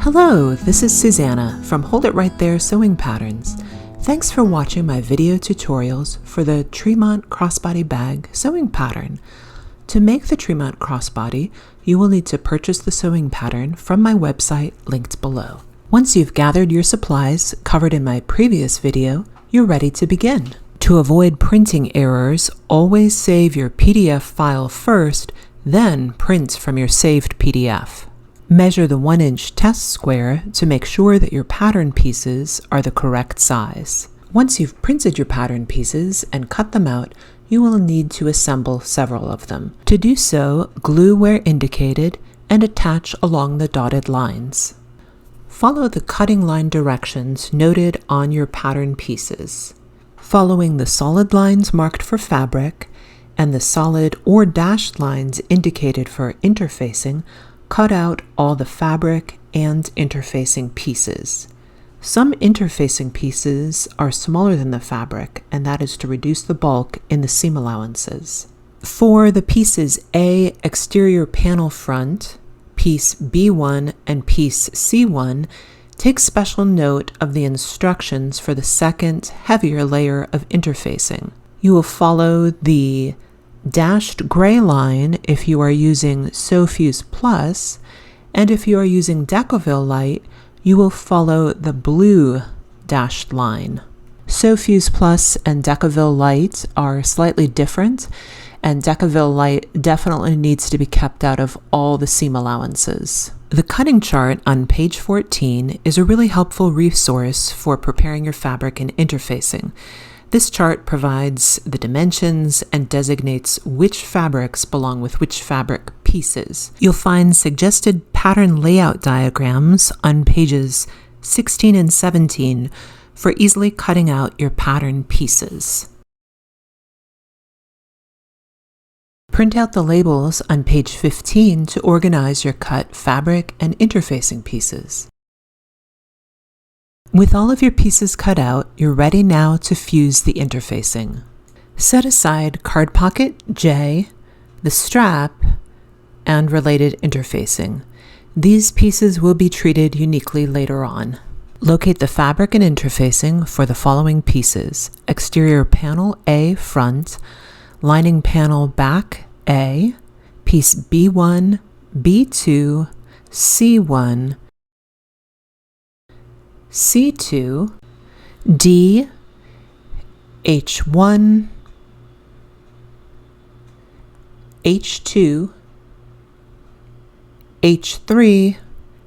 Hello, this is Susanna from Hold It Right There Sewing Patterns. Thanks for watching my video tutorials for the Tremont Crossbody bag sewing pattern. To make the Tremont Crossbody, you will need to purchase the sewing pattern from my website linked below. Once you've gathered your supplies covered in my previous video, you're ready to begin. To avoid printing errors, always save your PDF file first, then print from your saved PDF. Measure the 1-inch test square to make sure that your pattern pieces are the correct size. Once you've printed your pattern pieces and cut them out, you will need to assemble several of them. To do so, glue where indicated and attach along the dotted lines. Follow the cutting line directions noted on your pattern pieces. Following the solid lines marked for fabric and the solid or dashed lines indicated for interfacing, cut out all the fabric and interfacing pieces. Some interfacing pieces are smaller than the fabric, and that is to reduce the bulk in the seam allowances. For the pieces A, exterior panel front, piece B1, and piece C1, take special note of the instructions for the second, heavier layer of interfacing. You will follow the dashed gray line if you are using Sewfuse Plus, and if you are using Decoville Light, you will follow the blue dashed line. Sewfuse Plus and Decoville Light are slightly different, and Decoville Light definitely needs to be kept out of all the seam allowances. The cutting chart on page 14 is a really helpful resource for preparing your fabric and interfacing. This chart provides the dimensions and designates which fabrics belong with which fabric pieces. You'll find suggested pattern layout diagrams on pages 16 and 17 for easily cutting out your pattern pieces. Print out the labels on page 15 to organize your cut fabric and interfacing pieces. With all of your pieces cut out, you're ready now to fuse the interfacing. Set aside card pocket J, the strap, and related interfacing. These pieces will be treated uniquely later on. Locate the fabric and interfacing for the following pieces: exterior panel A front, lining panel back A, piece B1, B2, C1, C2, D, H1, H2, H3,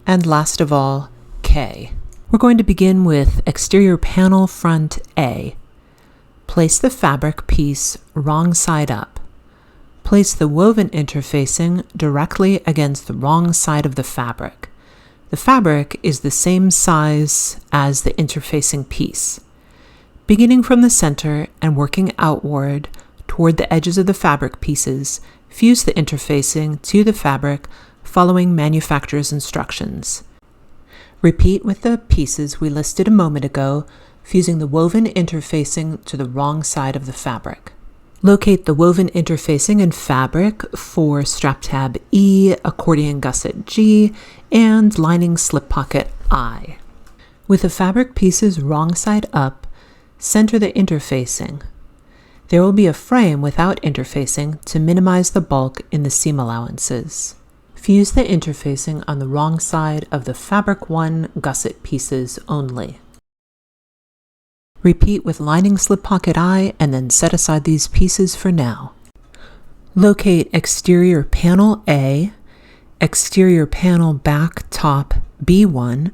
and last of all, K. We're going to begin with exterior panel front A. Place the fabric piece wrong side up. Place the woven interfacing directly against the wrong side of the fabric. The fabric is the same size as the interfacing piece. Beginning from the center and working outward toward the edges of the fabric pieces, fuse the interfacing to the fabric following manufacturer's instructions. Repeat with the pieces we listed a moment ago, fusing the woven interfacing to the wrong side of the fabric. Locate the woven interfacing and fabric for strap tab E, accordion gusset G, and lining slip pocket I. With the fabric pieces wrong side up, center the interfacing. There will be a frame without interfacing to minimize the bulk in the seam allowances. Fuse the interfacing on the wrong side of the fabric 1 gusset pieces only. Repeat with lining slip pocket I and then set aside these pieces for now. Locate exterior panel A, exterior panel back top B1,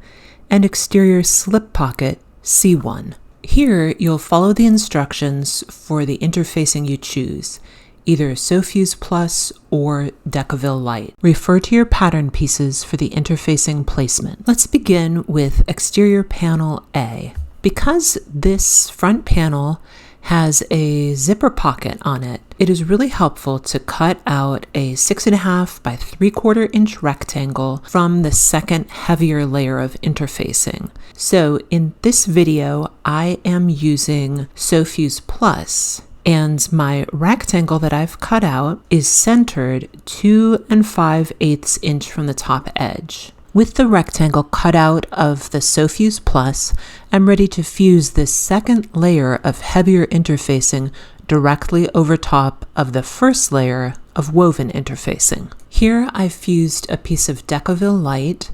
and exterior slip pocket C1. Here you'll follow the instructions for the interfacing you choose, either Sewfuse Plus or Decoville Light. Refer to your pattern pieces for the interfacing placement. Let's begin with exterior panel A. Because this front panel has a zipper pocket on it, it is really helpful to cut out a 6.5 by 3/4 inch rectangle from the second heavier layer of interfacing. So in this video, I am using Sewfuse Plus, and my rectangle that I've cut out is centered 2 5/8 inch from the top edge. With the rectangle cut out of the SewFuse Plus, I'm ready to fuse this second layer of heavier interfacing directly over top of the first layer of woven interfacing. Here I've fused a piece of Decaville Light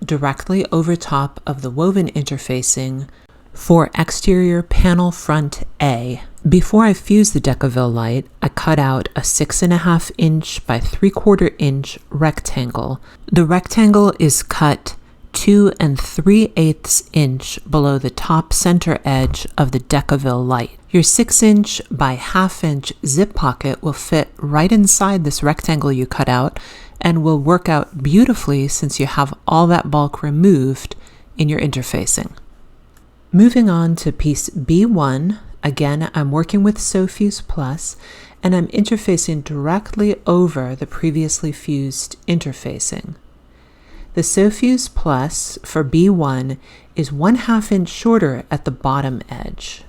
directly over top of the woven interfacing for exterior panel front A. Before I fuse the Decaville Light, I cut out a 6.5 inch by 3/4 inch rectangle. The rectangle is cut 2 3/8 inch below the top center edge of the Decaville Light. Your 6 inch by 1/2 inch zip pocket will fit right inside this rectangle you cut out and will work out beautifully since you have all that bulk removed in your interfacing. Moving on to piece B1, again, I'm working with SewFuse Plus, and I'm interfacing directly over the previously fused interfacing. The SewFuse Plus for B1 is 1/2 inch shorter at the bottom edge,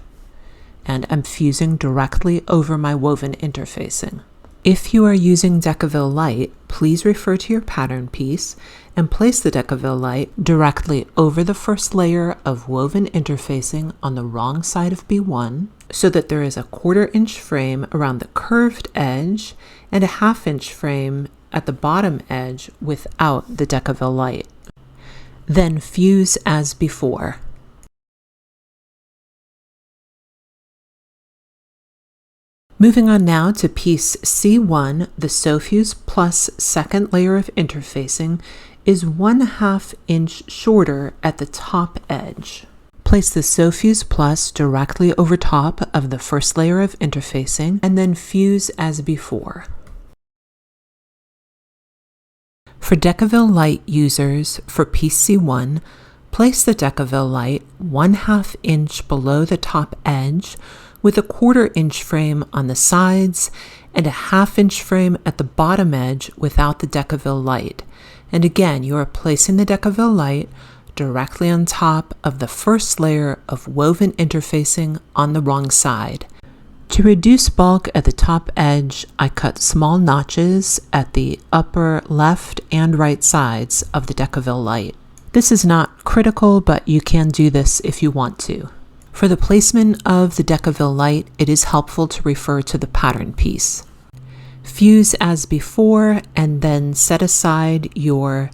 and I'm fusing directly over my woven interfacing. If you are using Decaville Light, please refer to your pattern piece and place the Decaville Light directly over the first layer of woven interfacing on the wrong side of B1 so that there is a 1/4 inch frame around the curved edge and a 1/2 inch frame at the bottom edge without the Decaville Light. Then fuse as before. Moving on now to piece C1, the SewFuse Plus second layer of interfacing is 1/2 inch shorter at the top edge. Place the SewFuse Plus directly over top of the first layer of interfacing and then fuse as before. For Decaville Light users, for piece C1, place the Decaville Light 1/2 inch below the top edge with a 1/4 inch frame on the sides and a 1/2 inch frame at the bottom edge without the Decaville Light. And again, you are placing the Decaville Light directly on top of the first layer of woven interfacing on the wrong side. To reduce bulk at the top edge, I cut small notches at the upper left and right sides of the Decaville Light. This is not critical, but you can do this if you want to. For the placement of the Decaville Light, it is helpful to refer to the pattern piece. Fuse as before and then set aside your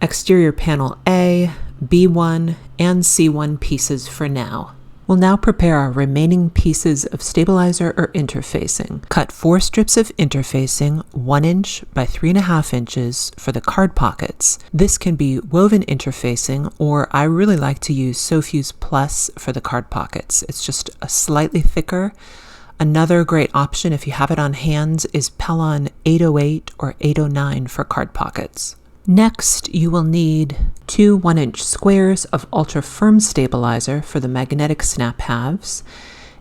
exterior panel A, B1, and C1 pieces for now. We'll now prepare our remaining pieces of stabilizer or interfacing. Cut 4 strips of interfacing 1 inch by 3.5 inches for the card pockets. This can be woven interfacing, or I really like to use SewFuse Plus for the card pockets. It's just a slightly thicker. Another great option if you have it on hand is Pellon 808 or 809 for card pockets. Next, you will need 2 1-inch squares of ultra firm stabilizer for the magnetic snap halves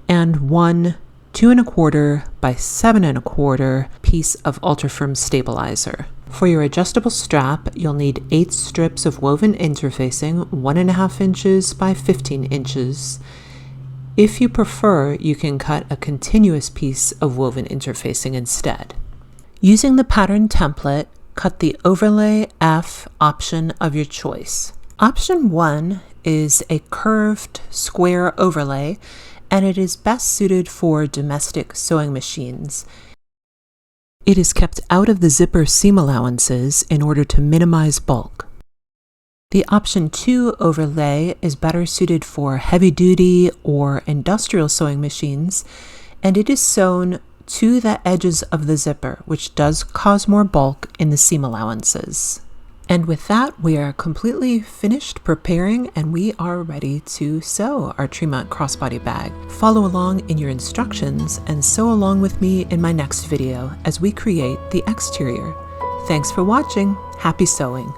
and 1 2¼ by 7¼ piece of ultra firm stabilizer. For your adjustable strap, you'll need 8 strips of woven interfacing 1.5 inches by 15 inches. If you prefer, you can cut a continuous piece of woven interfacing instead. Using the pattern template, cut the overlay F option of your choice. Option 1 is a curved square overlay, and it is best suited for domestic sewing machines. It is kept out of the zipper seam allowances in order to minimize bulk. The option 2 overlay is better suited for heavy-duty or industrial sewing machines, and it is sewn to the edges of the zipper, which does cause more bulk in the seam allowances. And with that, we are completely finished preparing and we are ready to sew our Tremont Crossbody bag. Follow along in your instructions and sew along with me in my next video as we create the exterior. Thanks for watching. Happy sewing!